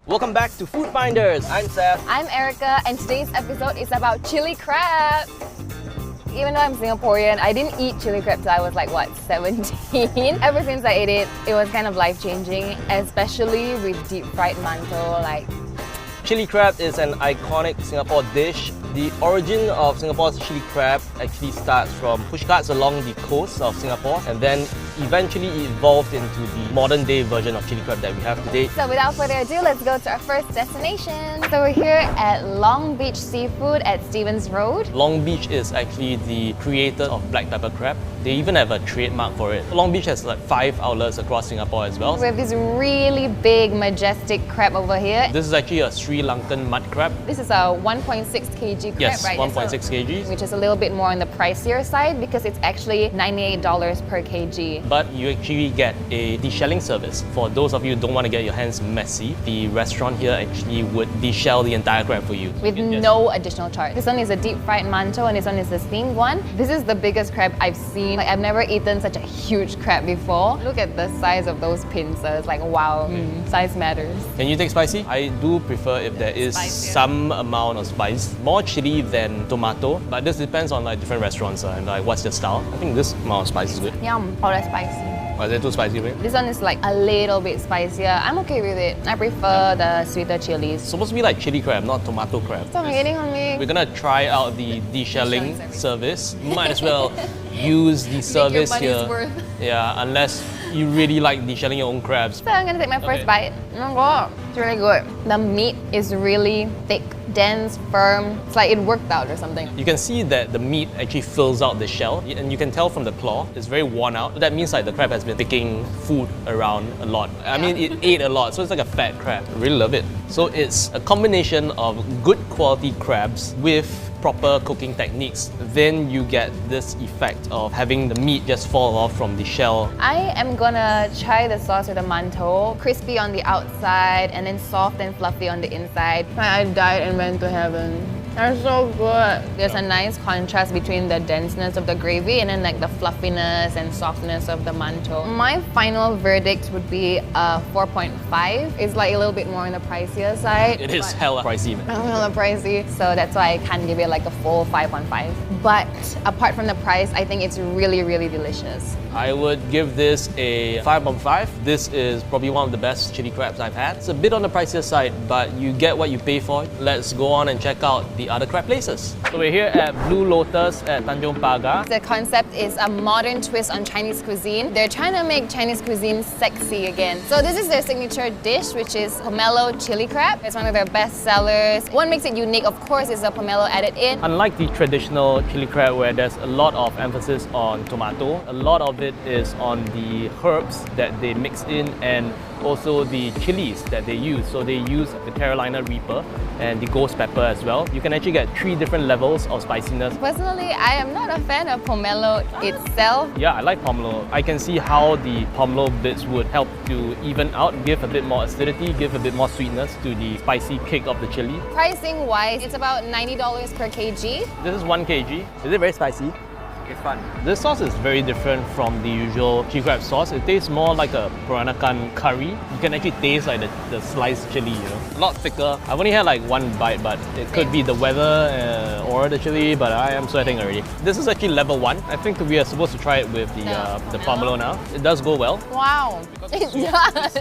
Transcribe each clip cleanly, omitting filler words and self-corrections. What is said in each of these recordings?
Welcome back to Food Finders. I'm Seth. I'm Erica, and today's episode is about chili crab. Even though I'm Singaporean, I didn't eat chili crab till I was like, what, 17? Ever since I ate it was kind of life-changing, especially with deep-fried mantou. Chili crab is an iconic Singapore dish. The origin of Singapore's chili crab actually starts from pushcarts along the coast of Singapore, and then eventually evolved into the modern day version of chili crab that we have today. So without further ado, let's go to our first destination. So we're here at Long Beach Seafood at Stevens Road. Long Beach is actually the creator of black pepper crab. They even have a trademark for it. Long Beach has like 5 outlets across Singapore as well. We have this really big, majestic crab over here. This is actually a Sri Lankan mud crab. This is a 1.6 kg crab, Yes, right? 1.6 kg. Which is a little bit more on the pricier side because it's actually $98 per kg. But you actually get a deshelling service. For those of you who don't want to get your hands messy, the restaurant here actually would deshell the entire crab for you. With no additional charge. This one is a deep fried mantou and this one is the steamed one. This is the biggest crab I've seen. Like, I've never eaten such a huge crab before. Look at the size of those pincers. Like, wow, size matters. Can you take spicy? I do prefer if there is some amount of spice. More chili than tomato, but this depends on like different restaurants and like what's their style. I think this amount of spice is good. Yum. Oh, that's spicy. Or is it too spicy for you? This one is like a little bit spicier. I'm okay with it. I prefer the sweeter chilies. It's supposed to be like chili crab, not tomato crab. Stop hitting on me. We're gonna try out the deshelling service. Might as well use the service here. Worth. Yeah, unless you really like deshelling your own crabs. So I'm gonna take my first bite. Oh my god, it's really good. The meat is really thick, dense, firm. It's like it worked out or something. You can see that the meat actually fills out the shell, and you can tell from the claw, it's very worn out. That means like the crab has been taking food around a lot. I mean, it ate a lot, so it's like a fat crab. I really love it. So it's a combination of good quality crabs with proper cooking techniques. Then you get this effect of having the meat just fall off from the shell. I am gonna try the sauce with the mantou. Crispy on the outside and then soft and fluffy on the inside. I died and went to heaven. They're so good. There's a nice contrast between the denseness of the gravy and then like the fluffiness and softness of the mantou. My final verdict would be a 4.5. It's like a little bit more on the pricier side. It is hella pricey, man. Hella pricey, so that's why I can't give it like a full 5.5. But apart from the price, I think it's really, really delicious. I would give this a 5.5. This is probably one of the best chili crabs I've had. It's a bit on the pricier side, but you get what you pay for. Let's go on and check out the other crab places. So we're here at Blue Lotus at Tanjong Pagar. The concept is a modern twist on Chinese cuisine. They're trying to make Chinese cuisine sexy again. So this is their signature dish, which is pomelo chili crab. It's one of their best sellers. What makes it unique, of course, is the pomelo added in. Unlike the traditional chili crab where there's a lot of emphasis on tomato, a lot of it is on the herbs that they mix in and also the chilies that they use. So they use the Carolina Reaper and the ghost pepper as well. You can actually get 3 different levels of spiciness. Personally, I am not a fan of pomelo itself. Yeah, I like pomelo. I can see how the pomelo bits would help to even out, give a bit more acidity, give a bit more sweetness to the spicy kick of the chili. Pricing wise, it's about $90 per kg. This is 1 kg. Is it very spicy? It's fun. This sauce is very different from the usual chili crab sauce. It tastes more like a Peranakan curry. You can actually taste like the sliced chili, you know. A lot thicker. I've only had like 1 bite, but it could be the weather or the chili, but I am sweating already. This is actually level 1. I think we are supposed to try it with the pomelo now. It does go well. Wow, it does.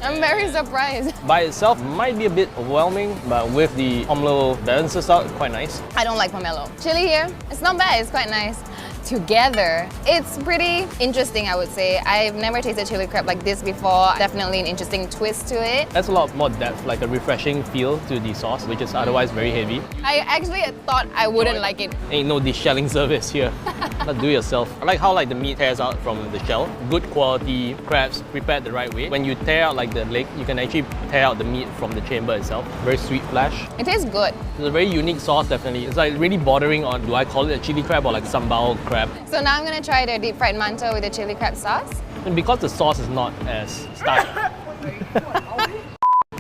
I'm very surprised. By itself, might be a bit overwhelming, but with the pomelo balances out, quite nice. I don't like pomelo. Chili here, it's not bad, it's quite nice. Together, it's pretty interesting, I would say. I've never tasted chili crab like this before. Definitely an interesting twist to it. That's a lot more depth, like a refreshing feel to the sauce, which is otherwise very heavy. I actually thought I wouldn't like it. Ain't no deshelling service here. Do it yourself. I like how like the meat tears out from the shell. Good quality crabs prepared the right way. When you tear out like the leg, you can actually tear out the meat from the chamber itself. Very sweet flesh. It tastes good. It's a very unique sauce, definitely. It's like really bordering on, do I call it a chili crab or like sambal crab? So now I'm gonna try their deep fried mantou with the chili crab sauce. And because the sauce is not as starchy,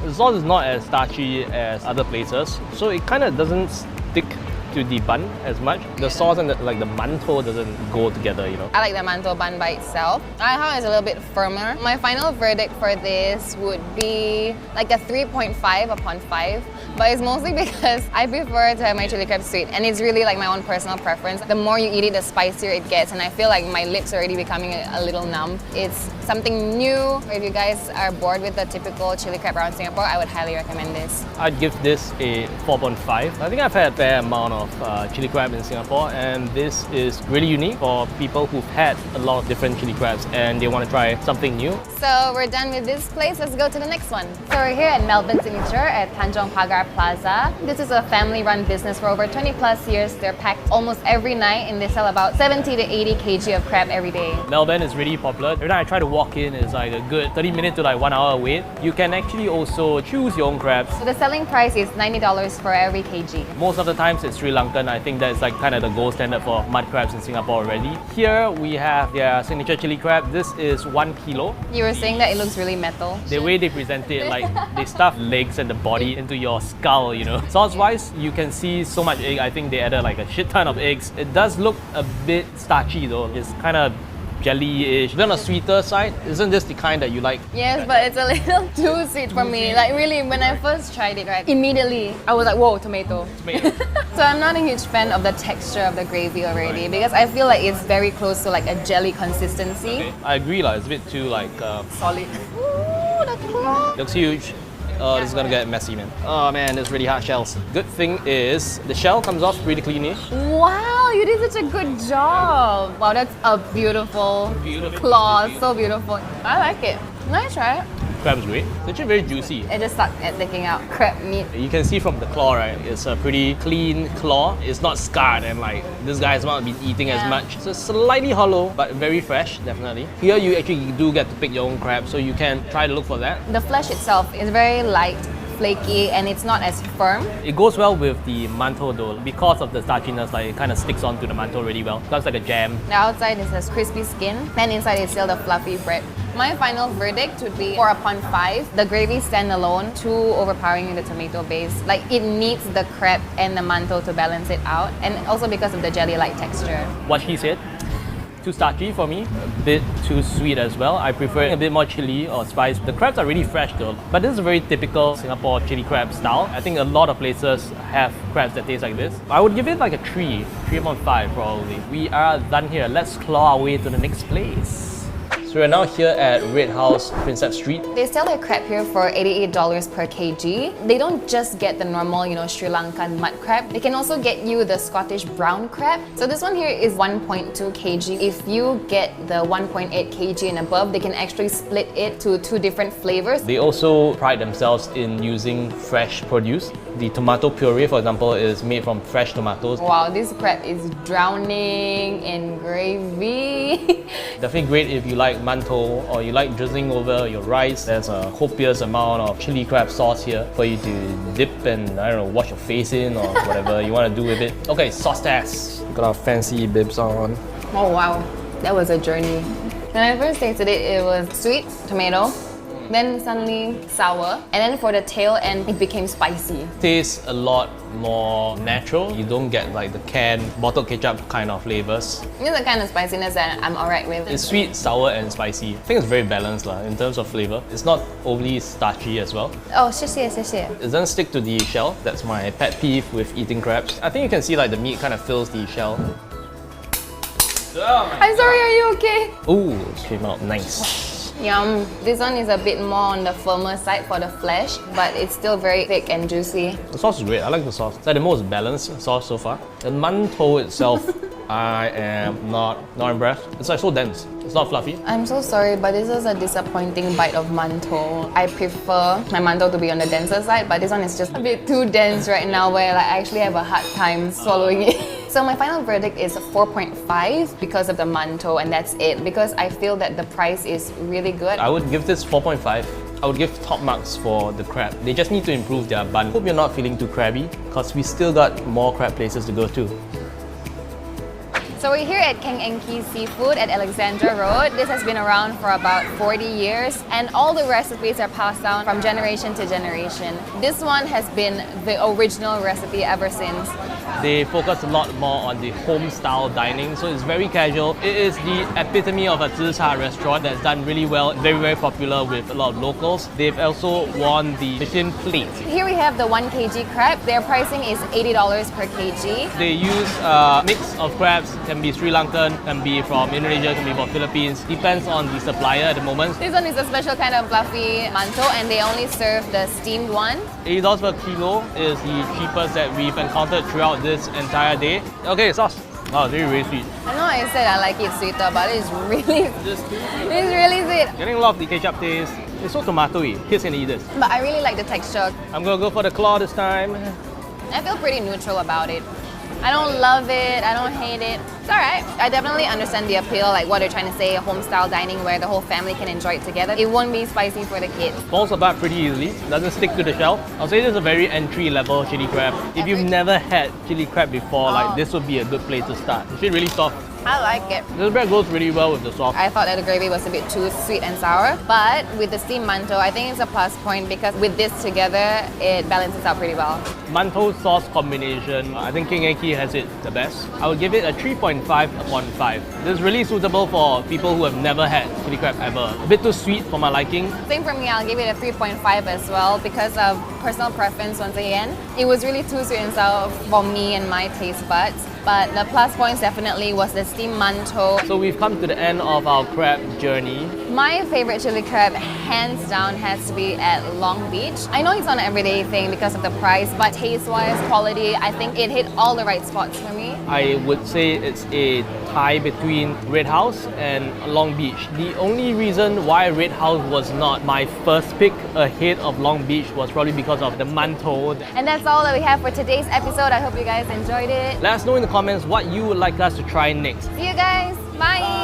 the sauce is not as starchy as other places, so it kind of doesn't stick to the bun as much. The sauce and the mantou doesn't go together, you know. I like the mantou bun by itself. I found it's a little bit firmer. My final verdict for this would be like a 3.5 upon 5. But it's mostly because I prefer to have my chili crab sweet, and it's really like my own personal preference. The more you eat it, the spicier it gets, and I feel like my lips are already becoming a little numb. It's something new. If you guys are bored with the typical chili crab around Singapore, I would highly recommend this. I'd give this a 4.5. I think I've had a fair amount of chili crab in Singapore, and this is really unique for people who've had a lot of different chili crabs and they want to try something new. So we're done with this place. Let's go to the next one. So we're here at Melbourne Signature at Tanjong Pagar Plaza. This is a family-run business for over 20 plus years. They're packed almost every night and they sell about 70 to 80 kg of crab every day. Melbourne is really popular. Every time I try to walk in, it's like a good 30 minute to like 1 hour wait. You can actually also choose your own crabs. So the selling price is $90 for every kg. Most of the times it's Sri Lankan. I think that's like kind of the gold standard for mud crabs in Singapore already. Here we have their signature chili crab. This is 1 kilo. You were saying that it looks really metal. The way they present it, like they stuff legs and the body into your skull, you know. Sauce-wise, you can see so much egg. I think they added like a shit ton of eggs. It does look a bit starchy though. It's kind of jelly-ish. Then on the sweeter side, isn't this the kind that you like? Yes, but it's a little too sweet for me. Like really, when I first tried it, right, immediately I was like, whoa, tomato. So I'm not a huge fan of the texture of the gravy already because I feel like it's very close to like a jelly consistency. Okay. I agree, it's a bit too like... solid. Ooh, the claw. Looks huge. Oh, this is gonna get messy, man. Oh man, there's really hard shells. Good thing is, the shell comes off pretty cleanish. Wow, you did such a good job. Wow, that's a beautiful claw. So beautiful. I like it. Nice, right? Crab's great. It's actually very juicy. It just sucked at taking out crab meat. You can see from the claw, right? It's a pretty clean claw. It's not scarred and like this guy has not been eating as much. So slightly hollow, but very fresh, definitely. Here you actually do get to pick your own crab, so you can try to look for that. The flesh itself is very light, flaky, and it's not as firm. It goes well with the mantou though. Because of the starchiness, like it kind of sticks onto the mantou really well. It's like a jam. The outside is this crispy skin, then inside is still the fluffy bread. My final verdict would be 4 upon 5. The gravy standalone, too overpowering in the tomato base. Like it needs the crab and the mantou to balance it out, and also because of the jelly-like texture. What he said, too starchy for me, a bit too sweet as well. I prefer a bit more chili or spice. The crabs are really fresh though, but this is a very typical Singapore chili crab style. I think a lot of places have crabs that taste like this. I would give it like a 3 upon 5 probably. We are done here. Let's claw our way to the next place. So we're now here at Red House, Prinsep Street. They sell their crab here for $88 per kg. They don't just get the normal, Sri Lankan mud crab. They can also get you the Scottish brown crab. So this one here is 1.2 kg. If you get the 1.8 kg and above, they can actually split it to 2 different flavors. They also pride themselves in using fresh produce. The tomato puree, for example, is made from fresh tomatoes. Wow, this crab is drowning in gravy. Definitely great if you like mantou or you like drizzling over your rice. There's a copious amount of chili crab sauce here for you to dip and, I don't know, wash your face in or whatever you want to do with it. Okay, sauce test. Got our fancy bibs on. Oh wow, that was a journey. When I first tasted it, it was sweet, tomato, then suddenly sour, and then for the tail end, it became spicy. Tastes a lot more natural. You don't get like the canned bottled ketchup kind of flavors. This is the kind of spiciness that I'm alright with. It's sweet, sour and spicy. I think it's very balanced in terms of flavor. It's not overly starchy as well. Oh, 谢谢, 谢谢. It doesn't stick to the shell. That's my pet peeve with eating crabs. I think you can see like the meat kind of fills the shell. Oh I'm sorry, are you okay? Ooh, it came out nice. Yum. This one is a bit more on the firmer side for the flesh, but it's still very thick and juicy. The sauce is great. I like the sauce. It's like the most balanced sauce so far. The mantou itself, I am not impressed. It's like so dense. It's not fluffy. I'm so sorry, but this is a disappointing bite of mantou. I prefer my mantou to be on the denser side, but this one is just a bit too dense right now where I actually have a hard time swallowing it. So my final verdict is 4.5 because of the mantou, and that's it. Because I feel that the price is really good. I would give this 4.5. I would give top marks for the crab. They just need to improve their bun. Hope you're not feeling too crabby, because we still got more crab places to go to. So we're here at Kangenki Seafood at Alexandra Road. This has been around for about 40 years and all the recipes are passed down from generation to generation. This one has been the original recipe ever since. They focus a lot more on the home-style dining, so it's very casual. It is the epitome of a char restaurant that's done really well, very, very popular with a lot of locals. They've also won the Michelin plate. Here we have the 1 kg crab. Their pricing is $80 per kg. They use a mix of crabs, can be Sri Lankan, can be from Indonesia, can be from Philippines. Depends on the supplier at the moment. This one is a special kind of fluffy mantou and they only serve the steamed one. $80 per kilo is the cheapest that we've encountered throughout this entire day. Okay, sauce. Oh, it's really, really sweet. I know I said I like it sweeter, but it's really sweet. Getting a lot of the ketchup taste. It's so tomatoey. Kids can eat this. But I really like the texture. I'm gonna go for the claw this time. I feel pretty neutral about it. I don't love it, I don't hate it. It's alright. I definitely understand the appeal, like what they're trying to say, home-style dining where the whole family can enjoy it together. It won't be spicy for the kids. Falls apart pretty easily, doesn't stick to the shell. I'll say this is a very entry-level chili crab. If you've never had chili crab before, like this would be a good place to start. It's really soft. I like it. This bread goes really well with the sauce. I thought that the gravy was a bit too sweet and sour, but with the steamed mantou, I think it's a plus point because with this together, it balances out pretty well. Mantou sauce combination, I think Kangenki has it the best. I would give it a 3.5 upon 5. This is really suitable for people who have never had chili crab ever. A bit too sweet for my liking. Same for me, I'll give it a 3.5 as well because of personal preference once again. It was really too sweet and sour for me and my taste buds. But the plus points definitely was the steamed mantou. So we've come to the end of our crab journey. My favorite chili crab, hands down, has to be at Long Beach. I know it's not an everyday thing because of the price, but taste-wise, quality, I think it hit all the right spots for me. I would say it's a tie between Red House and Long Beach. The only reason why Red House was not my first pick ahead of Long Beach was probably because of the mantou. And that's all that we have for today's episode. I hope you guys enjoyed it. Let us know in the comments what you would like us to try next. See you guys. Bye.